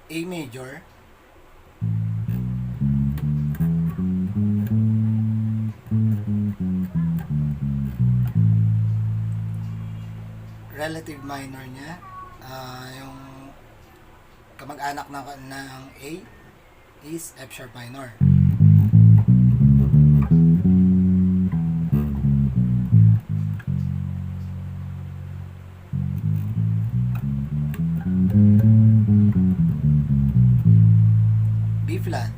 A major, relative minor niya, yung kamag-anak ng A is F sharp minor. B flat,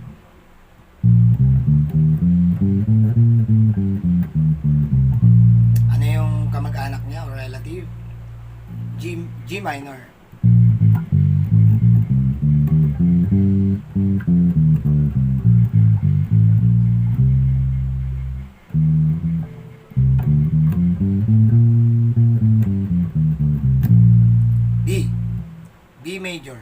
ano yung kamag-anak niya o relative? G minor. B major.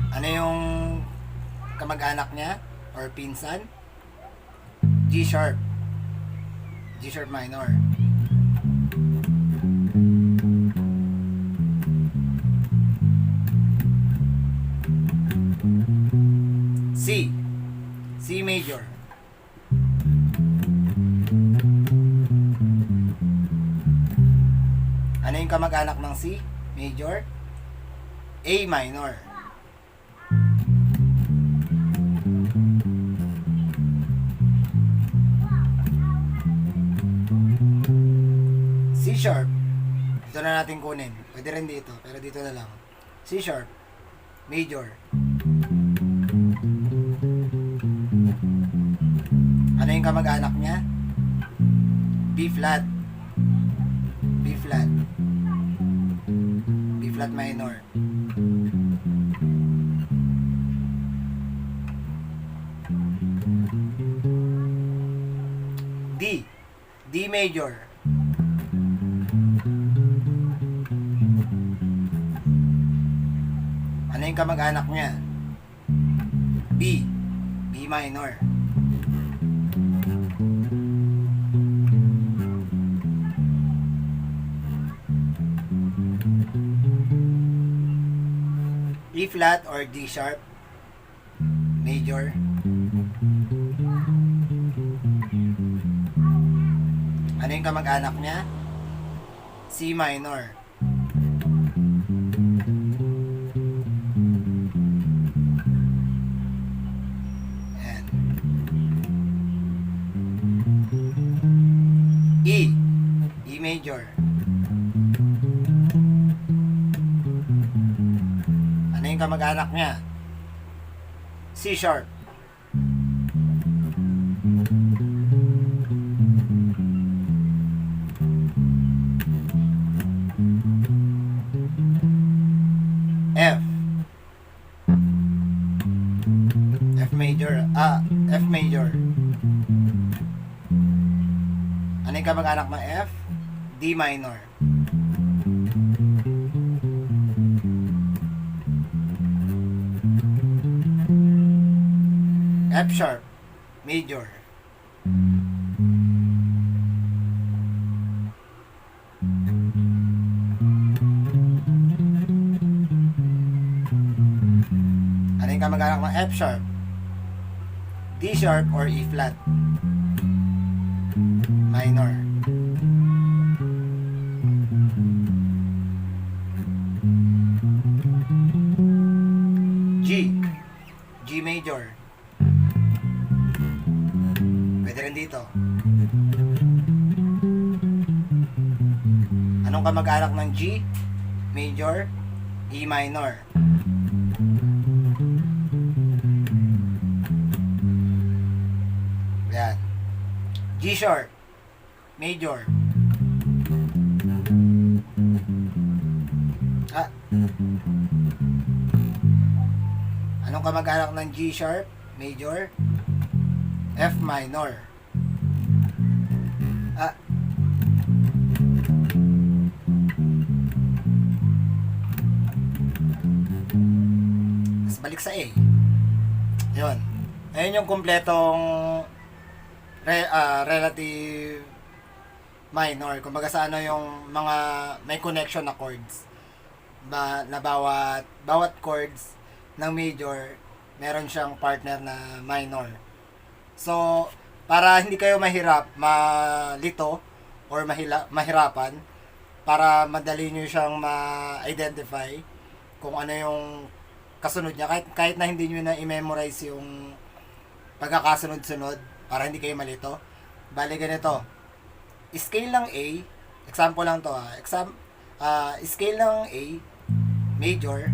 Ano yung kamag-anak niya or pinsan? G sharp. G sharp minor. C major. Ano yung kamag-anak ng C major? A minor. C sharp. Ito na natin kunin. Pwede rin dito, pero dito na lang. C sharp major. Ano yung kamag-anak niya? B flat. B flat. B flat minor. D major. Ano yung kamag-anak niya? B minor. E flat or D sharp major. Ano yung kamag-anak niya? C minor. Ayan. E major. Ano yung kamag-anak niya? C sharp. F major. Ano yung kamag-anak ng F? D minor. F sharp major. Ano yung kamag-anak ng F sharp? D sharp or E flat minor. G major. Pwede rin dito. Anong kamag-anak ng G major? E minor. Yan. G sharp major. Anong kamag-anak ng G sharp major? F minor. Tapos balik sa A. Yun. Ayun yung kumpletong relative minor. Kumbaga sa ano yung mga may connection na chords. Na bawat chords ng major, meron siyang partner na minor. So, para hindi kayo malito or mahirapan, para madali nyo siyang ma-identify kung ano yung kasunod niya. Kahit na hindi nyo na i-memorize yung pagkakasunod-sunod, para hindi kayo malito. Bali ganito, scale ng A, example lang to scale ng A, major,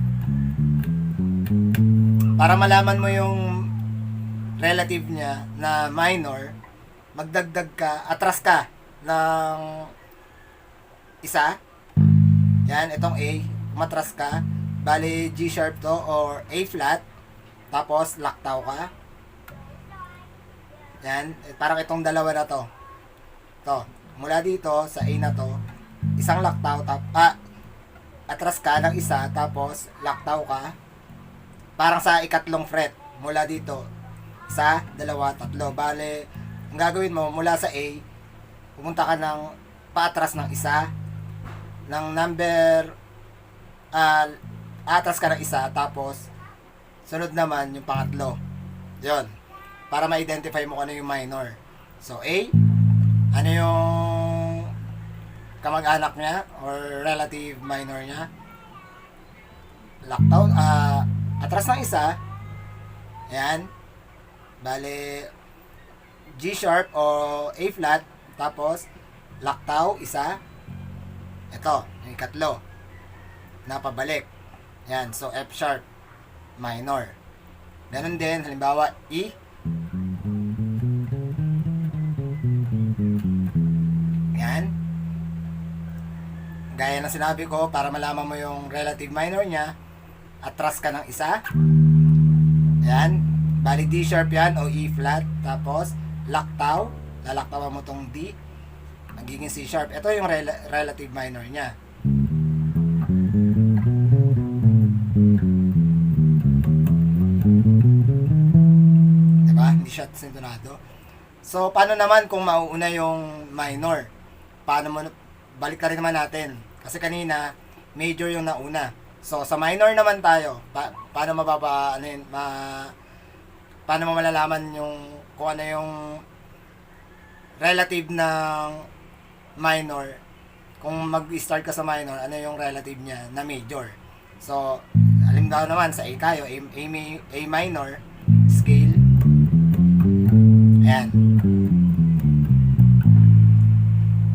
para malaman mo yung relative niya na minor, atras ka ng isa. Yan, itong A, umatras ka. Bali, G sharp to or A flat. Tapos, laktaw ka. Yan, parang itong dalawa na to. To, mula dito sa A na to, isang laktaw, atras ka ng isa, tapos laktaw ka. Parang sa ikatlong fret, mula dito, sa dalawa, tatlo. Bale, ang gagawin mo, mula sa A, pumunta ka ng paatras ng isa, ng number, atras ka ng isa, tapos, sunod naman yung pangatlo. Yun. Para ma-identify mo kung ano yung minor. So, A, ano yung kamag-anak niya, or relative minor niya. Laktaw, atras ng isa, ayan, bale, G sharp o A flat, tapos laktaw, isa, ito, yung ikatlo, napabalik. Yan, so F sharp, minor. Ganun din, halimbawa, E, yan, gaya ng sinabi ko, para malaman mo yung relative minor niya, atras ka ng isa, yan, bali D sharp yan o E flat, tapos laktaw, lalaktawan mo tong D, magiging C sharp. Ito yung relative minor niya. Diba? Hindi siya sintonado. So, paano naman kung mauuna yung minor? Balik na rin naman natin. Kasi kanina, major yung nauna. So, sa minor naman tayo. Paano paano mo malalaman yung kung ano yung relative ng minor? Kung mag-start ka sa minor, ano yung relative niya na major? So, halimbawa naman sa A tayo, A minor, scale. Ayan.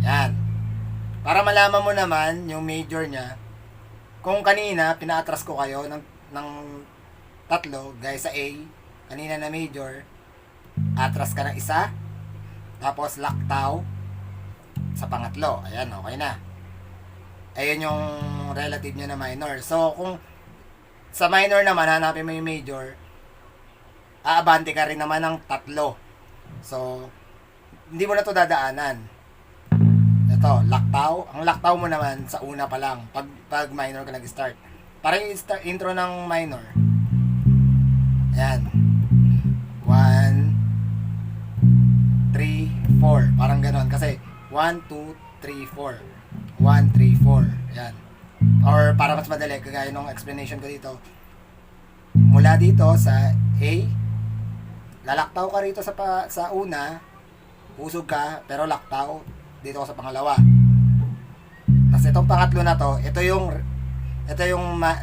Yan. Para malaman mo naman yung major niya, kung kanina, pinaatras ko kayo ng tatlo, guys, sa A, kanina na major, atras ka ng isa, tapos laktaw sa pangatlo. Ayan, okay na. Ayun yung relative niya na minor. So, kung sa minor naman, hanapin mo yung major, aabante ka rin naman ng tatlo. So, hindi mo na to dadaanan. Ito, laktaw. Ang laktaw mo naman sa una pa lang, pag minor ka nag-start. Parang yung intro ng minor. Ayan. 1, 3, 4. Parang ganon. Kasi 1, 2, 3, 4. 1, 3, 4. Ayan. Or para mas madali, kagaya nung explanation ko dito. Mula dito sa A, lalaktaw ka rito sa una, usog ka, pero laktaw dito ka sa pangalawa. Tapos itong pangatlo na to, ito yung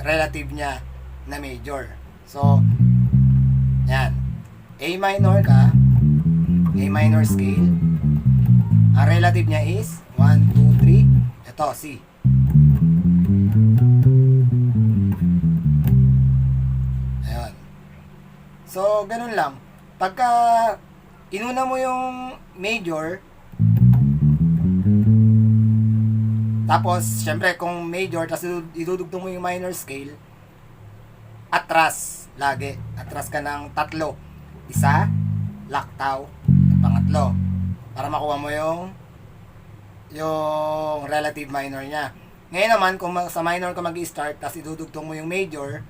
relative niya na major. So, yan. A minor ka, A minor scale. Ang relative niya is 1, 2, 3. Ito, C. Ayan. So, ganun lang. Pagka inuna mo yung major, tapos, syempre, kung major, tapos idudugtong mo yung minor scale, atras, lagi. Atras ka ng tatlo. Isa, laktaw, pangatlo. Para makuha mo yung relative minor niya. Ngayon naman, kung sa minor ka mag-i-start, tapos idudugtong mo yung major,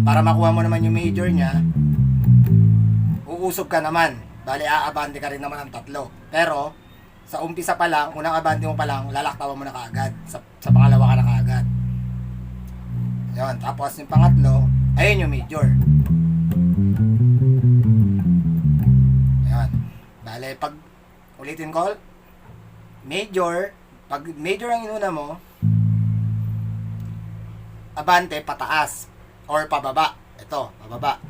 para makuha mo naman yung major niya, uusog ka naman. Bali, aabante ka rin naman ng tatlo. Pero, sa umpisa pa lang, unang abante mo pa lang, lalaktawan mo na kaagad. Sa pangalawa ka na kaagad. Yun. Tapos yung pangatlo, ayun yung major. Yan. Bale, pag ulitin ko, major, pag major ang inuna mo, abante, pataas or pababa. Ito, pababa.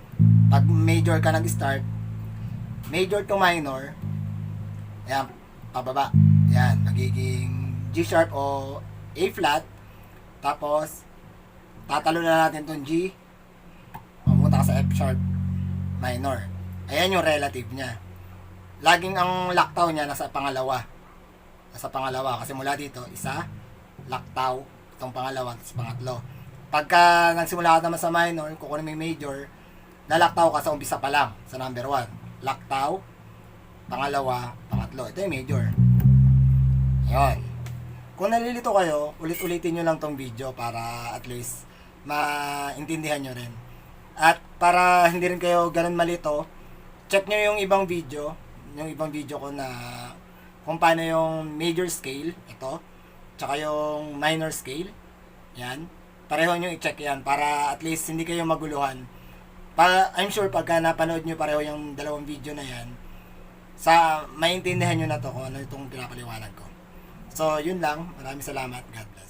Pag major ka nag-start, major to minor, ayan, pababa. Yan, magiging G sharp o A flat. Tapos, tatalo na natin tong G. Pumunta ka sa F sharp minor. Ayan yung relative niya. Laging ang laktaw niya nasa pangalawa. Nasa pangalawa. Kasi mula dito, isa, laktaw, itong pangalawa, tapos pangatlo. Pagka nagsimula ka naman sa minor, kukunin mo yung major, lalaktaw ka sa umpisa pa lang, sa number 1. Laktaw, pangalawa, pangatlo. Ito yung major. Ayan. Kung nalilito kayo, ulit-ulitin nyo lang tong video para at least maintindihan nyo rin. At para hindi rin kayo ganun malito, check nyo yung ibang video ko na kung paano yung major scale, ito, tsaka yung minor scale. Yan. Pareho nyo i-check yan para at least hindi kayo maguluhan. Para, I'm sure pagka napanood nyo pareho yung dalawang video na yan, maintindihan nyo na to kung ano itong pinapaliwanag ko. So, yun lang. Maraming salamat. God bless.